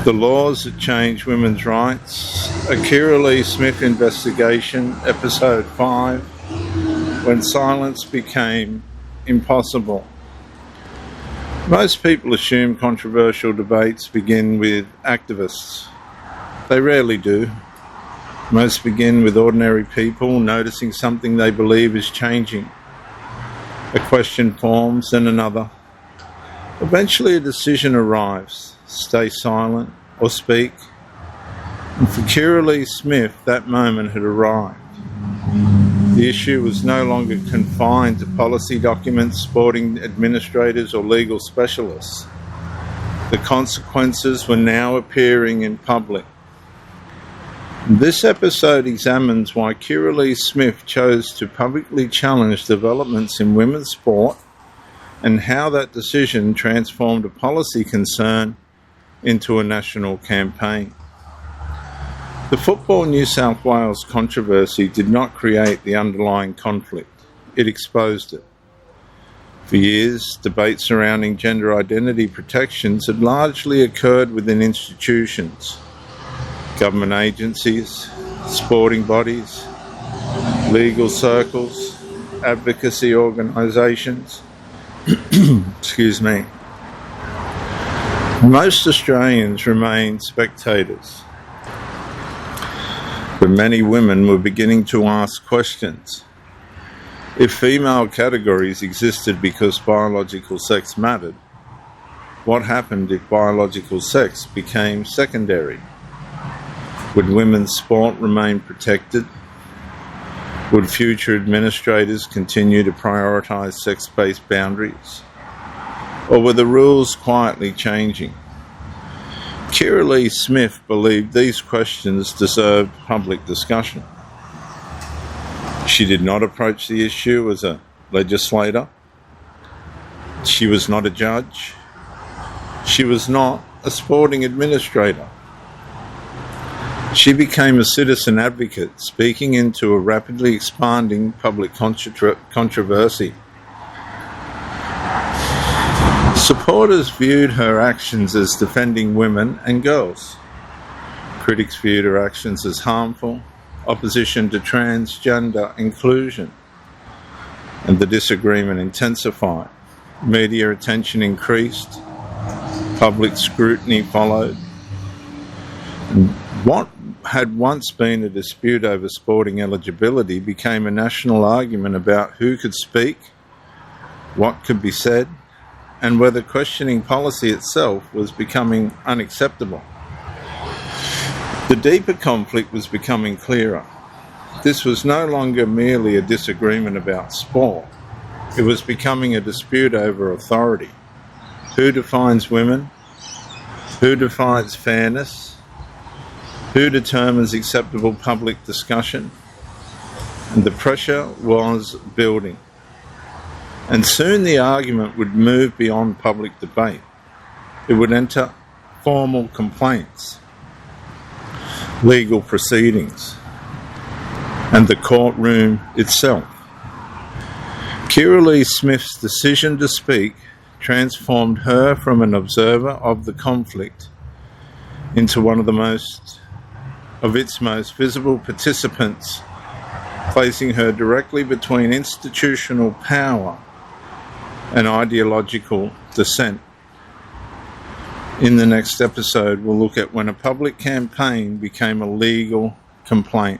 The laws that change women's rights, a Kirralie Smith investigation, Ep.5, when silence became impossible. Most people assume controversial debates begin with activists. They rarely do. Most begin with ordinary people noticing something they believe is changing. A question forms, then another. Eventually a decision arrives: stay silent or speak. And for Kirralie Smith, that moment had arrived. The issue was no longer confined to policy documents, sporting administrators or legal specialists. The consequences were now appearing in public. This episode examines why Kirralie Smith chose to publicly challenge developments in women's sport and how that decision transformed a policy concern into a national campaign. The Football New South Wales controversy did not create the underlying conflict, it exposed it. For years, debates surrounding gender identity protections had largely occurred within institutions, government agencies, sporting bodies, legal circles, advocacy organisations. Excuse me. Most Australians remained spectators, but many women were beginning to ask questions. If female categories existed because biological sex mattered, what happened if biological sex became secondary? Would women's sport remain protected? Would future administrators continue to prioritise sex-based boundaries? Or were the rules quietly changing? Kirralie Smith believed these questions deserved public discussion. She did not approach the issue as a legislator. She was not a judge. She was not a sporting administrator. She became a citizen advocate, speaking into a rapidly expanding public controversy. Supporters viewed her actions as defending women and girls. Critics viewed her actions as harmful, opposition to transgender inclusion, and the disagreement intensified. Media attention increased, public scrutiny followed. What had once been a dispute over sporting eligibility became a national argument about who could speak, what could be said, and whether questioning policy itself was becoming unacceptable. The deeper conflict was becoming clearer. This was no longer merely a disagreement about sport. It was becoming a dispute over authority. Who defines women? Who defines fairness? Who determines acceptable public discussion? And the pressure was building. And soon the argument would move beyond public debate. It would enter formal complaints, legal proceedings, and the courtroom itself. Kirralie Smith's decision to speak transformed her from an observer of the conflict into one of its most visible participants, placing her directly between institutional power and ideological dissent. In the next episode, we'll look at when a public campaign became a legal complaint.